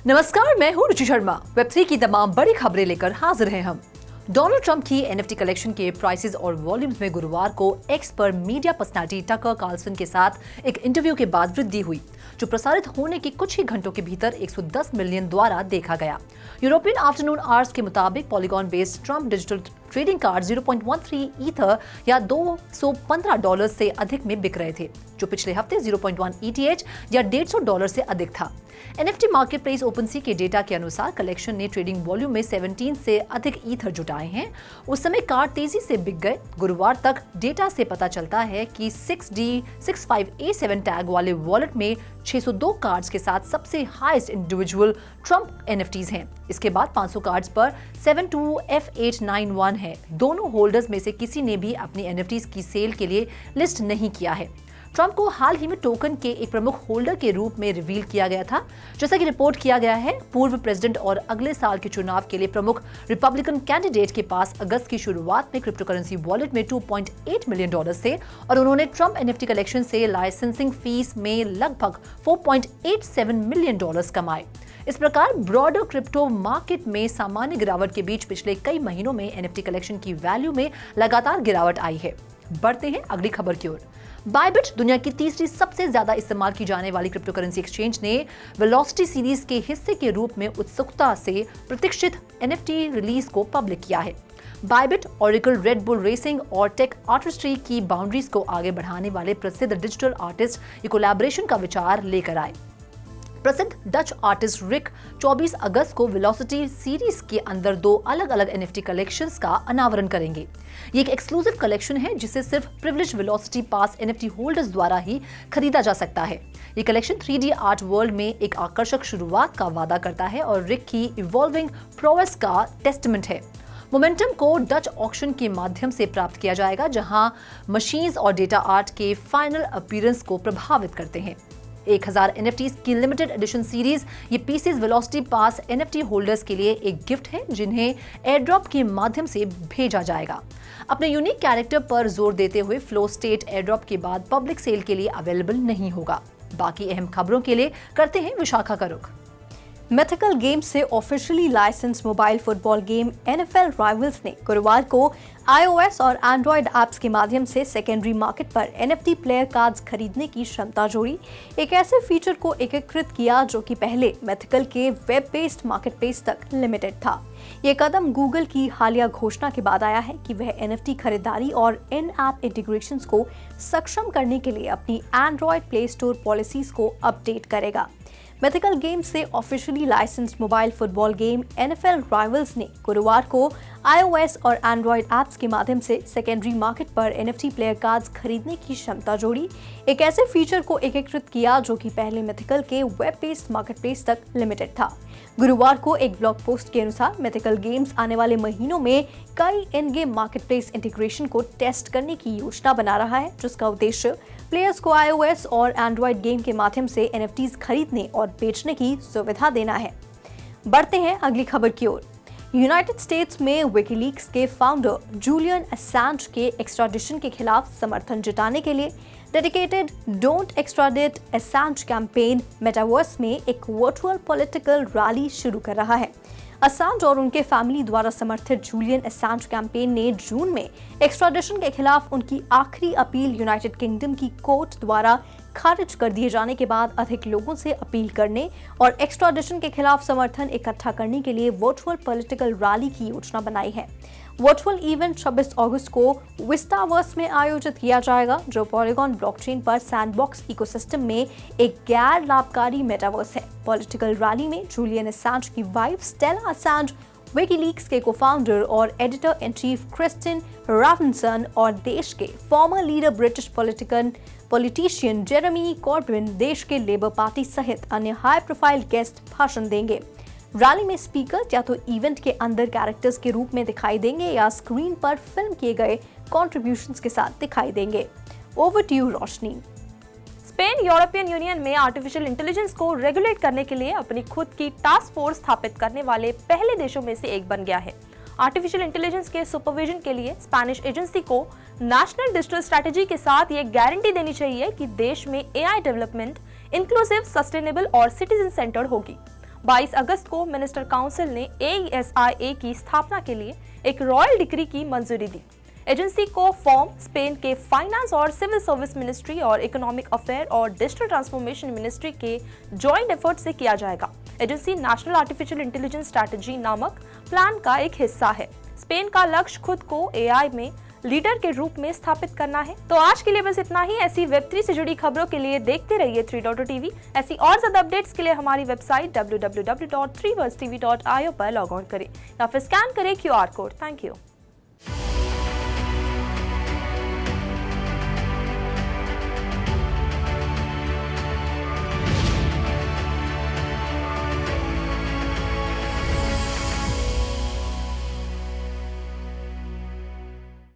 नमस्कार, मैं हूं रुचि शर्मा। वेब3 की तमाम बड़ी खबरें लेकर हाजिर हैं हम। डोनाल्ड ट्रंप की एनएफटी कलेक्शन के प्राइसेस और वॉल्यूम्स में गुरुवार को एक्स पर मीडिया पर्सनालिटी टकर कार्लसन के साथ एक इंटरव्यू के बाद वृद्धि हुई, जो प्रसारित होने के कुछ ही घंटों के भीतर 110 मिलियन द्वारा देखा गया। यूरोपियन आफ्टरनून आवर्स के मुताबिक polygon based Trump digital trading card 0.13 ether या $215 से अधिक में बिक रहे थे, जो पिछले हफ्ते 0.1 ETH या $150 से अधिक था। एनएफटी मार्केटप्लेस ओपनसी के डेटा के अनुसार कलेक्शन ने ट्रेडिंग वॉल्यूम में 17 से अधिक ईथर जुटाए हैं। उस समय कार्ड तेजी से बिक गए। गुरुवार तक डेटा से पता चलता है कि 6D65A7 टैग वाले वॉलेट में 602 कार्ड्स के साथ सबसे हाईएस्ट इंडिविजुअल ट्रंप एनएफटीज हैं। इसके बाद 500 कार्ड्स पर 72F891 है। दोनों होल्डर्स में से किसी ने भी अपनी एनएफटीज की सेल के लिए लिस्ट नहीं किया है। ट्रंप को हाल ही में टोकन के एक प्रमुख होल्डर के रूप में रिवील किया गया था। जैसा कि रिपोर्ट किया गया है, पूर्व प्रेसिडेंट और अगले साल के चुनाव के लिए प्रमुख रिपब्लिकन कैंडिडेट के पास अगस्त की शुरुआत में क्रिप्टो करेंसी वॉलेट में $2.8 मिलियन थे और उन्होंने ट्रंप एनएफटी कलेक्शन से लाइसेंसिंग फीस में लगभग $4.87 मिलियन कमाए। इस प्रकार ब्रॉडर क्रिप्टो मार्केट में सामान्य गिरावट के बीच पिछले कई महीनों में एनएफटी कलेक्शन की वैल्यू में लगातार गिरावट आई है। बढ़ते हैं अगली खबर की ओर। बाइबिट, दुनिया की तीसरी सबसे ज्यादा इस्तेमाल की जाने वाली क्रिप्टो करेंसी एक्सचेंज ने वेलोसिटी सीरीज के हिस्से के रूप में उत्सुकता से प्रतीक्षित एनएफटी रिलीज को पब्लिक किया है। Bybit, oracle, red bull racing और टेक आर्टिस्ट्री की बाउंड्रीज को आगे बढ़ाने वाले प्रसिद्ध डिजिटल आर्टिस्ट ये कोलैबोरेशन का विचार लेकर आए। प्रसिद्ध डच आर्टिस्ट रिक 24 अगस्त को वेलोसिटी सीरीज के अंदर 2 अलग अलग एनएफटी कलेक्शंस का अनावरण करेंगे। ये एक एक्सक्लूसिव कलेक्शन है जिसे सिर्फ प्रिविलेज वेलोसिटी पास एनएफटी होल्डर्स द्वारा ही खरीदा जा सकता है। ये कलेक्शन 3D आर्ट वर्ल्ड में एक आकर्षक शुरुआत का वादा करता है और रिक की इवॉल्विंग प्रोग्रेस का टेस्टमेंट है। मोमेंटम को डच ऑक्शन के माध्यम से प्राप्त किया जाएगा, जहां मशीन्स और डेटा आर्ट के फाइनल अपीयरेंस को प्रभावित करते हैं। 1000 NFTs की लिमिटेड एडिशन सीरीज ये पीसेस वेलोसिटी पास NFT होल्डर्स के लिए एक गिफ्ट है, जिन्हें एयरड्रॉप के माध्यम से भेजा जाएगा। अपने यूनिक कैरेक्टर पर जोर देते हुए फ्लो स्टेट एयरड्रॉप के बाद पब्लिक सेल के लिए अवेलेबल नहीं होगा। बाकी अहम खबरों के लिए करते हैं विशाखा का रुख। मिथिकल गेम्स से officially license mobile football game NFL rivals ने गुरुवार को iOS और एंड्रॉयड ऐप्स के माध्यम से सेकेंडरी मार्केट पर NFT प्लेयर कार्ड्स खरीदने की क्षमता जोड़ी। एक ऐसे फीचर को एकीकृत किया जो कि पहले मिथिकल के वेब बेस्ड मार्केटप्लेस तक लिमिटेड था। ये कदम गूगल की हालिया घोषणा के बाद आया है कि वह NFT खरीदारी और इन ऐप इंटीग्रेशंस को सक्षम करने के लिए अपनी एंड्रॉयड प्ले स्टोर पॉलिसीज को अपडेट करेगा। मिथिकल गेम्स से officially licensed mobile football game NFL rivals ने गुरुवार को iOS और एंड्रॉयड ऐप्स के माध्यम से सेकेंडरी मार्केट पर NFT प्लेयर कार्ड्स खरीदने की क्षमता जोड़ी। एक ऐसे फीचर को एकीकृत किया जो कि पहले मिथिकल के वेब बेस्ड मार्केटप्लेस तक लिमिटेड था। गुरुवार को एक ब्लॉग पोस्ट के अनुसार मिथिकल गेम्स आने वाले महीनों में कई इन गेम मार्केटप्लेस इंटीग्रेशन को टेस्ट करने की योजना बना रहा है, जिसका उद्देश्य प्लेयर्स को iOS और एंड्रॉयड गेम के माध्यम से NFTs खरीदने और बेचने की सुविधा देना है। बढ़ते हैं अगली खबर की ओर। यूनाइटेड स्टेट्स में विकीलीक्स के फाउंडर जूलियन असैंज के एक्स्ट्राडिशन के खिलाफ समर्थन जुटाने के लिए डेडिकेटेड डोंट एक्स्ट्राडिट असैंज कैंपेन मेटावर्स में एक वर्चुअल पॉलिटिकल रैली शुरू कर रहा है। असैंज और उनके फैमिली द्वारा समर्थित जूलियन असैंज कैंपेन ने जून में एक्स्ट्राडिशन के खिलाफ उनकी आखिरी अपील यूनाइटेड किंगडम की कोर्ट द्वारा खारिज कर दिए जाने के बाद अधिक लोगों से अपील करने और एक्स्ट्राडिशन के खिलाफ समर्थन इकट्ठा करने के लिए वर्चुअल पॉलिटिकल रैली की योजना बनाई है। वर्चुअल इवेंट 26 अगस्त को विस्टावर्स में आयोजित किया जाएगा, जो पॉलीगॉन ब्लॉकचेन पर सैंडबॉक्स इकोसिस्टम में एक गैर लाभकारी मेटावर्स है। पॉलिटिकल रैली में जूलियन असैंज की वाइफ स्टेला असैंज, विकीलीक्स के को-फाउंडर और एडिटर इन चीफ क्रिस्टिन रैवनसन और देश के farmer leader British politician Jeremy Corbyn, देश के लेबर पार्टी सहित अन्य हाई प्रोफाइल गेस्ट भाषण देंगे। रैली में स्पीकर्स या तो इवेंट के अंदर कैरेक्टर्स के रूप में दिखाई देंगे या स्क्रीन पर फिल्म किए गए कॉन्ट्रीब्यूशंस के साथ दिखाई देंगे। Over to you Roshni. Spain European Union में आर्टिफिशियल इंटेलिजेंस को रेगुलेट करने के लिए अपनी खुद की टास्क फोर्स स्थापित करने वाले पहले देशों में से एक बन गया है। आर्टिफिशियल इंटेलिजेंस के सुपरविजन के लिए स्पेनिश एजेंसी को नेशनल डिजिटल स्ट्रेटेजी के साथ ये गारंटी देनी चाहिए कि देश में AI डेवलपमेंट इंक्लूसिव, सस्टेनेबल और सिटीजन सेंटर्ड होगी। 22 अगस्त को मिनिस्टर काउंसिल ने AESIA की स्थापना के लिए एक रॉयल डिक्री की मंजूरी दी। एजेंसी को फॉर्म स्पेन के फाइनेंस और सिविल सर्विस मिनिस्ट्री और इकोनॉमिक अफेयर और डिजिटल ट्रांसफॉर्मेशन मिनिस्ट्री के जॉइंट एफर्ट से किया जाएगा। Agency national artificial intelligence strategy नामक प्लान का एक हिस्सा है। स्पेन का लक्ष्य खुद को AI में लीडर के रूप में स्थापित करना है। तो आज के लिए बस इतना ही। ऐसी Web3 से जुड़ी खबरों के लिए देखते रहिए 3.TV। ऐसी और ज्यादा अपडेट्स के लिए हमारी वेबसाइट www.3buzztv.io पर लॉग ऑन करें या फिर स्कैन करें QR कोड। Thank you.